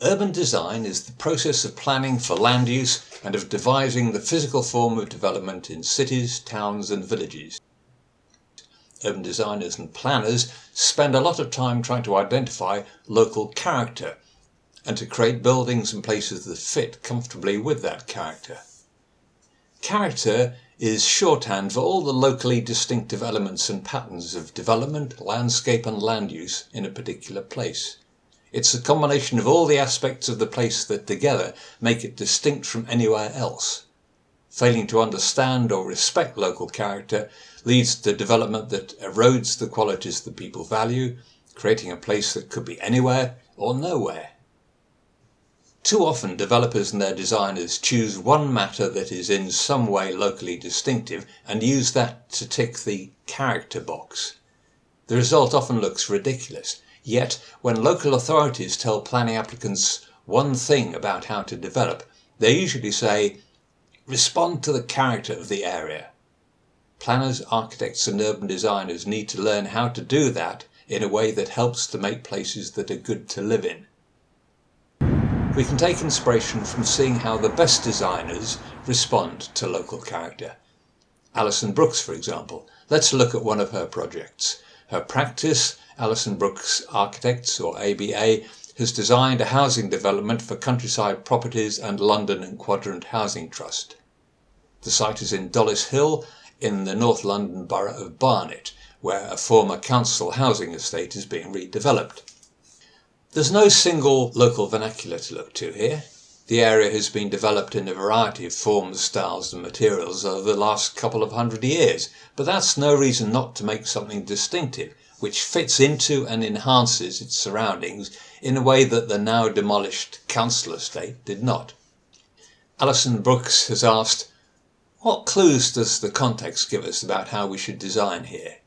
Urban design is the process of planning for land use and of devising the physical form of development in cities, towns and villages. Urban designers and planners spend a lot of time trying to identify local character and to create buildings and places that fit comfortably with that character. Character is shorthand for all the locally distinctive elements and patterns of development, landscape and land use in a particular place. It's a combination of all the aspects of the place that together make it distinct from anywhere else. Failing to understand or respect local character leads to development that erodes the qualities that people value, creating a place that could be anywhere or nowhere. Too often developers and their designers choose one matter that is in some way locally distinctive and use that to tick the character box. The result often looks ridiculous. Yet, when local authorities tell planning applicants one thing about how to develop, they usually say, "Respond to the character of the area." Planners, architects and urban designers need to learn how to do that in a way that helps to make places that are good to live in. We can take inspiration from seeing how the best designers respond to local character. Alison Brooks, for example. Let's look at one of her projects. Her practice, Alison Brooks Architects, or ABA, has designed a housing development for Countryside Properties and London and Quadrant Housing Trust. The site is in Dollis Hill in the North London borough of Barnet, where a former council housing estate is being redeveloped. There's no single local vernacular to look to here. The area has been developed in a variety of forms, styles and materials over the last couple of 100 years, but that's no reason not to make something distinctive, which fits into and enhances its surroundings in a way that the now demolished council estate did not. Alison Brooks has asked, what clues does the context give us about how we should design here?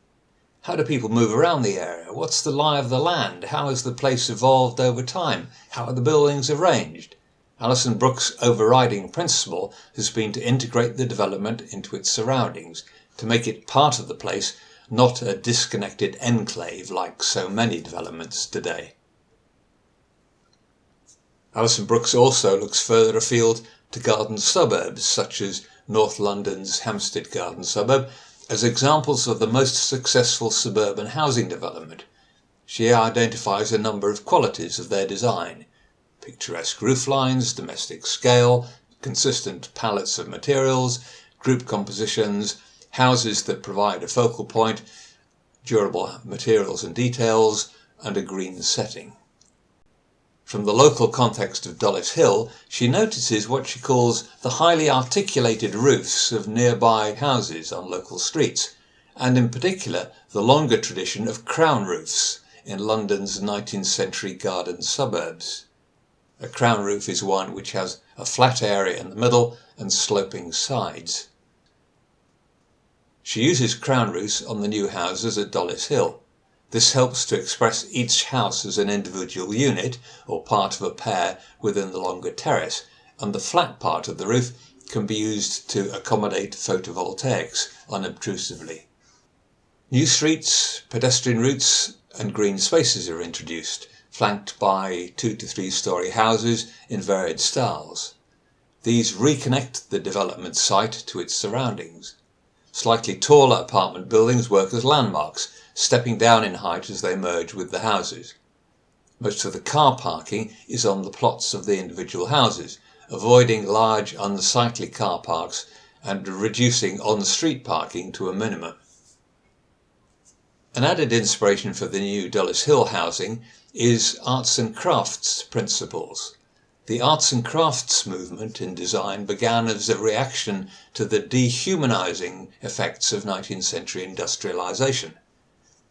How do people move around the area? What's the lie of the land? How has the place evolved over time? How are the buildings arranged? Alison Brooks' overriding principle has been to integrate the development into its surroundings, to make it part of the place, not a disconnected enclave like so many developments today. Alison Brooks also looks further afield to garden suburbs, such as North London's Hampstead Garden Suburb, as examples of the most successful suburban housing development. She identifies a number of qualities of their design: picturesque rooflines, domestic scale, consistent palettes of materials, group compositions, houses that provide a focal point, durable materials and details, and a green setting. From the local context of Dollis Hill, she notices what she calls the highly articulated roofs of nearby houses on local streets, and in particular the longer tradition of crown roofs in London's 19th century garden suburbs. A crown roof is one which has a flat area in the middle and sloping sides. She uses crown roofs on the new houses at Dollis Hill. This helps to express each house as an individual unit or part of a pair within the longer terrace, and the flat part of the roof can be used to accommodate photovoltaics unobtrusively. New streets, pedestrian routes and green spaces are introduced, flanked by 2 to 3 story houses in varied styles. These reconnect the development site to its surroundings. Slightly taller apartment buildings work as landmarks, stepping down in height as they merge with the houses. Most of the car parking is on the plots of the individual houses, avoiding large unsightly car parks and reducing on-street parking to a minimum. An added inspiration for the new Dollis Hill housing is arts and crafts principles. The arts and crafts movement in design began as a reaction to the dehumanizing effects of 19th century industrialization.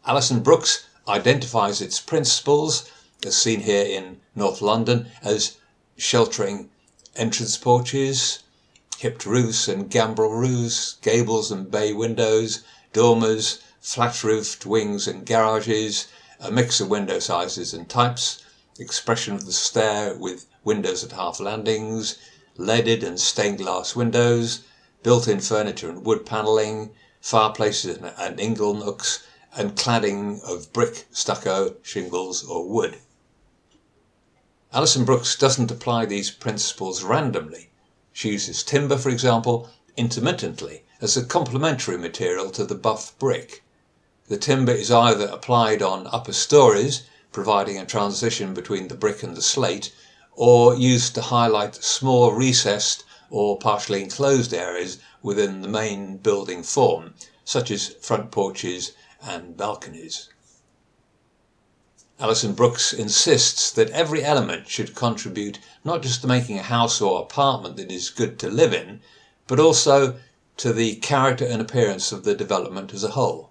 Alison Brooks identifies its principles, as seen here in North London, as sheltering entrance porches, hipped roofs and gambrel roofs, gables and bay windows, dormers, flat-roofed wings and garages, a mix of window sizes and types, expression of the stair with windows at half landings, leaded and stained glass windows, built-in furniture and wood panelling, fireplaces and ingle nooks, and cladding of brick, stucco, shingles or wood. Alison Brooks doesn't apply these principles randomly. She uses timber, for example, intermittently as a complementary material to the buff brick. The timber is either applied on upper stories, providing a transition between the brick and the slate, or used to highlight small recessed or partially enclosed areas within the main building form, such as front porches and balconies. Alison Brooks insists that every element should contribute not just to making a house or apartment that is good to live in, but also to the character and appearance of the development as a whole.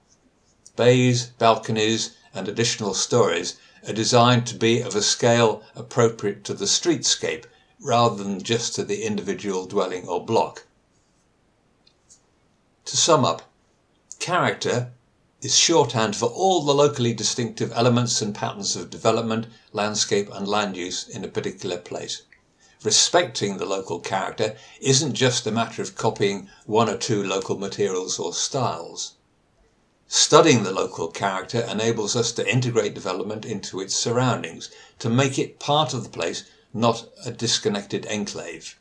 Bays, balconies and additional stories are designed to be of a scale appropriate to the streetscape rather than just to the individual dwelling or block. To sum up, character is shorthand for all the locally distinctive elements and patterns of development, landscape and land use in a particular place. Respecting the local character isn't just a matter of copying one or two local materials or styles. Studying the local character enables us to integrate development into its surroundings, to make it part of the place, not a disconnected enclave.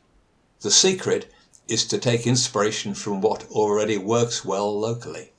The secret is to take inspiration from what already works well locally.